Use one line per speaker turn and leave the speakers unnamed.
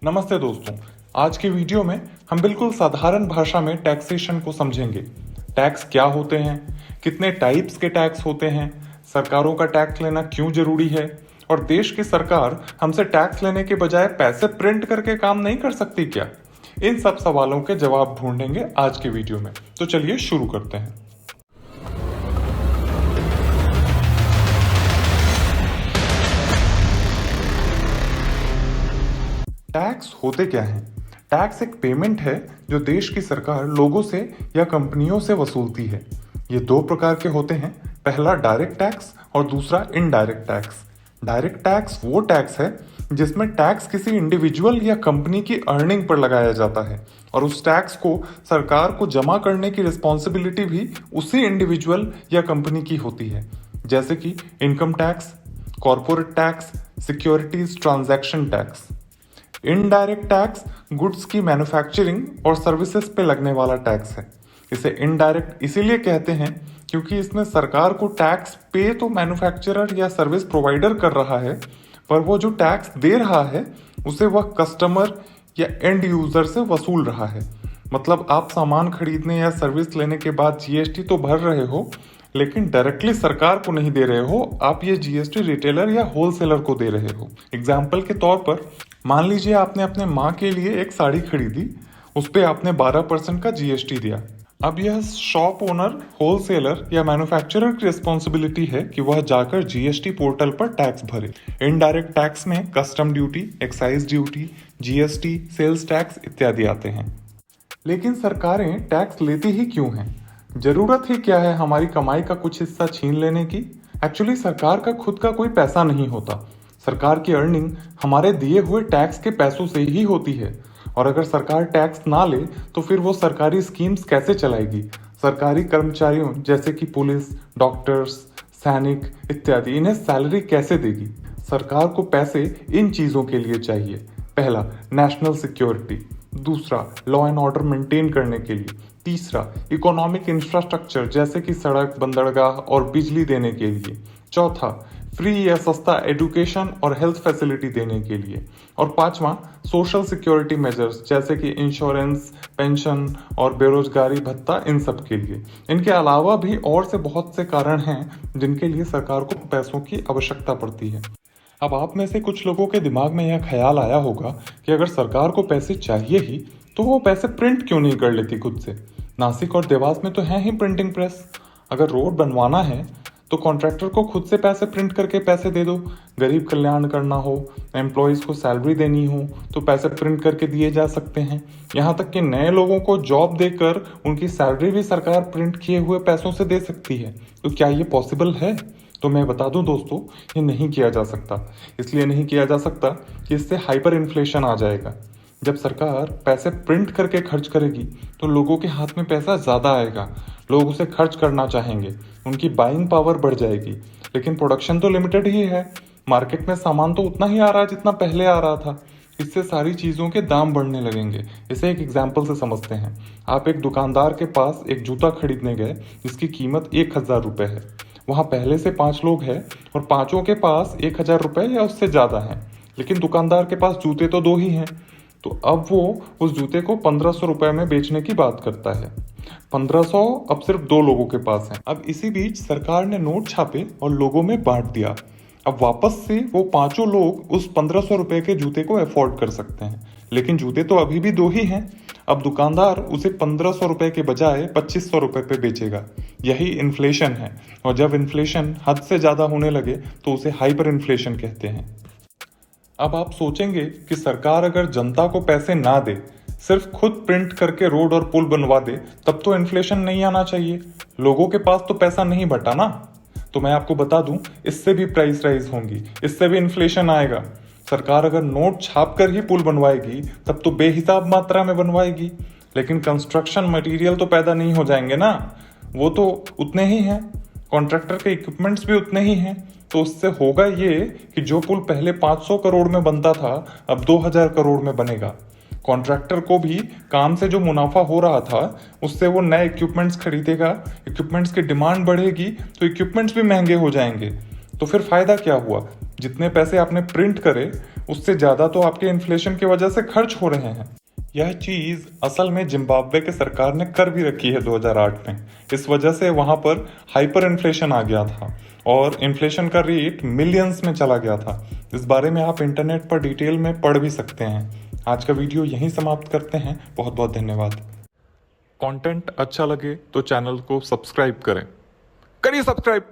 नमस्ते दोस्तों। आज की वीडियो में हम बिल्कुल साधारण भाषा में टैक्सेशन को समझेंगे। टैक्स क्या होते हैं, कितने टाइप्स के टैक्स होते हैं, सरकारों का टैक्स लेना क्यों जरूरी है और देश की सरकार हमसे टैक्स लेने के बजाय पैसे प्रिंट करके काम नहीं कर सकती क्या। इन सब सवालों के जवाब ढूंढेंगे आज की वीडियो में। तो चलिए शुरू करते हैं। टैक्स होते क्या हैं? टैक्स एक पेमेंट है जो देश की सरकार लोगों से या कंपनियों से वसूलती है। ये दो प्रकार के होते हैं, पहला डायरेक्ट टैक्स और दूसरा इनडायरेक्ट टैक्स। डायरेक्ट टैक्स वो टैक्स है जिसमें टैक्स किसी इंडिविजुअल या कंपनी की अर्निंग पर लगाया जाता है और उस टैक्स को सरकार को जमा करने की रिस्पॉन्सिबिलिटी भी उसी इंडिविजुअल या कंपनी की होती है, जैसे कि income tax, corporate tax, securities transaction tax. Indirect tax goods की मैन्युफैक्चरिंग और सर्विसेज पे लगने वाला टैक्स है। इसे इनडायरेक्ट इसीलिए कहते हैं क्योंकि इसमें सरकार को टैक्स पे तो मैन्युफैक्चरर या सर्विस प्रोवाइडर कर रहा है, पर वो जो टैक्स दे रहा है उसे वह कस्टमर या एंड यूजर से वसूल रहा है। मतलब आप सामान खरीदने या सर्विस लेने के बाद जीएसटी तो भर रहे हो, लेकिन डायरेक्टली सरकार को नहीं दे रहे हो, आप ये जीएसटी रिटेलर या होलसेलर को दे रहे हो। एग्जाम्पल के तौर पर मान लीजिए आपने अपने माँ के लिए एक साड़ी खरीदी, उस पर आपने 12% का जीएसटी दिया। अब यह शॉप ओनर, होलसेलर या मैन्युफैक्चरर की रिस्पॉन्सिबिलिटी है कि वह जाकर जीएसटी पोर्टल पर टैक्स भरे। इनडायरेक्ट टैक्स में custom duty, excise duty, GST, sales tax इत्यादि आते हैं। लेकिन सरकारें टैक्स लेती ही क्यों हैं? जरूरत ही क्या है हमारी कमाई का कुछ हिस्सा छीन लेने की? एक्चुअली सरकार का खुद का कोई पैसा नहीं होता। सरकार की अर्निंग हमारे दिए हुए टैक्स के पैसों से ही होती है, और अगर सरकार टैक्स ना ले तो फिर वो सरकारी स्कीम्स कैसे चलाएगी? सरकारी कर्मचारियों जैसे कि पुलिस, डॉक्टर्स, सैनिक इत्यादि, इन्हें सैलरी कैसे देगी? सरकार को पैसे इन चीज़ों के लिए चाहिए। पहला, नेशनल सिक्योरिटी। दूसरा, लॉ एंड ऑर्डर मेंटेन करने के लिए। तीसरा, इकोनॉमिक इंफ्रास्ट्रक्चर जैसे कि सड़क, बंदरगाह और बिजली देने के लिए। चौथा, फ्री या सस्ता एजुकेशन और हेल्थ फैसिलिटी देने के लिए। और पांचवा, सोशल सिक्योरिटी मेजर्स जैसे कि इंश्योरेंस, पेंशन और बेरोजगारी भत्ता, इन सब के लिए। इनके अलावा भी और से बहुत से कारण हैं जिनके लिए सरकार को पैसों की आवश्यकता पड़ती है। अब आप में से कुछ लोगों के दिमाग में यह ख्याल आया होगा कि अगर सरकार को पैसे चाहिए ही तो वो पैसे प्रिंट क्यों नहीं कर लेती खुद से? नासिक और देवास में तो है ही प्रिंटिंग प्रेस। अगर रोड बनवाना है तो कॉन्ट्रैक्टर को खुद से पैसे प्रिंट करके पैसे दे दो। गरीब कल्याण करना हो, एम्प्लॉयज़ को सैलरी देनी हो तो पैसे प्रिंट करके दिए जा सकते हैं। यहाँ तक कि नए लोगों को जॉब देकर उनकी सैलरी भी सरकार प्रिंट किए हुए पैसों से दे सकती है। तो क्या ये पॉसिबल है? तो मैं बता दूं दोस्तों, ये नहीं किया जा सकता। इसलिए नहीं किया जा सकता कि इससे हाइपर इन्फ्लेशन आ जाएगा। जब सरकार पैसे प्रिंट करके खर्च करेगी तो लोगों के हाथ में पैसा ज़्यादा आएगा, लोग उसे खर्च करना चाहेंगे, उनकी बाइंग पावर बढ़ जाएगी। लेकिन प्रोडक्शन तो लिमिटेड ही है, मार्केट में सामान तो उतना ही आ रहा है जितना पहले आ रहा था। इससे सारी चीज़ों के दाम बढ़ने लगेंगे। इसे एक एग्जाम्पल से समझते हैं। आप एक दुकानदार के पास एक जूता खरीदने गए जिसकी कीमत 1000 रुपये है। वहाँ पहले से 5 लोग हैं और पाँचों के पास 1000 रुपये या उससे ज़्यादा हैं, लेकिन दुकानदार के पास जूते तो 2 ही हैं। तो अब वो उस जूते को 1500 रुपये में बेचने की बात करता है। 1500 अब सिर्फ 2 लोगों के पास है। अब इसी बीच सरकार ने नोट छापे और लोगों में बांट दिया। अब वापस से वो पांचों लोग उस 1500 रुपये के जूते को अफोर्ड कर सकते हैं, लेकिन जूते तो अभी भी 2 ही हैं। अब दुकानदार उसे 1500 रुपये के बजाय 2500 रुपये पे बेचेगा। यही इन्फ्लेशन है, और जब इन्फ्लेशन हद से ज़्यादा होने लगे तो उसे हाइपर इन्फ्लेशन कहते हैं। अब आप सोचेंगे कि सरकार अगर जनता को पैसे ना दे, सिर्फ खुद प्रिंट करके रोड और पुल बनवा दे, तब तो इन्फ्लेशन नहीं आना चाहिए। लोगों के पास तो पैसा नहीं बटा ना। तो मैं आपको बता दूं, इससे भी प्राइस राइज होंगी, इससे भी इन्फ्लेशन आएगा। सरकार अगर नोट छाप कर ही पुल बनवाएगी तब तो बेहिसाब मात्रा में बनवाएगी, लेकिन कंस्ट्रक्शन मटेरियल तो पैदा नहीं हो जाएंगे ना, वो तो उतने ही हैं। कॉन्ट्रैक्टर के इक्विपमेंट्स भी उतने ही हैं। तो उससे होगा ये कि जो पुल पहले 500 करोड़ में बनता था अब 2000 करोड़ में बनेगा। कॉन्ट्रैक्टर को भी काम से जो मुनाफा हो रहा था उससे वो नए इक्विपमेंट्स खरीदेगा, इक्विपमेंट्स की डिमांड बढ़ेगी तो इक्विपमेंट्स भी महंगे हो जाएंगे। तो फिर फायदा क्या हुआ? जितने पैसे आपने प्रिंट करे उससे ज़्यादा तो आपके इन्फ्लेशन की वजह से खर्च हो रहे हैं। यह चीज़ असल में जिम्बाब्वे के सरकार ने कर भी रखी है 2008 में। इस वजह से वहाँ पर हाइपर इन्फ्लेशन आ गया था और इन्फ्लेशन का रेट मिलियंस में चला गया था। इस बारे में आप इंटरनेट पर डिटेल में पढ़ भी सकते हैं। आज का वीडियो यहीं समाप्त करते हैं। बहुत बहुत धन्यवाद। कंटेंट अच्छा लगे तो चैनल को सब्सक्राइब करें। करिए सब्सक्राइब।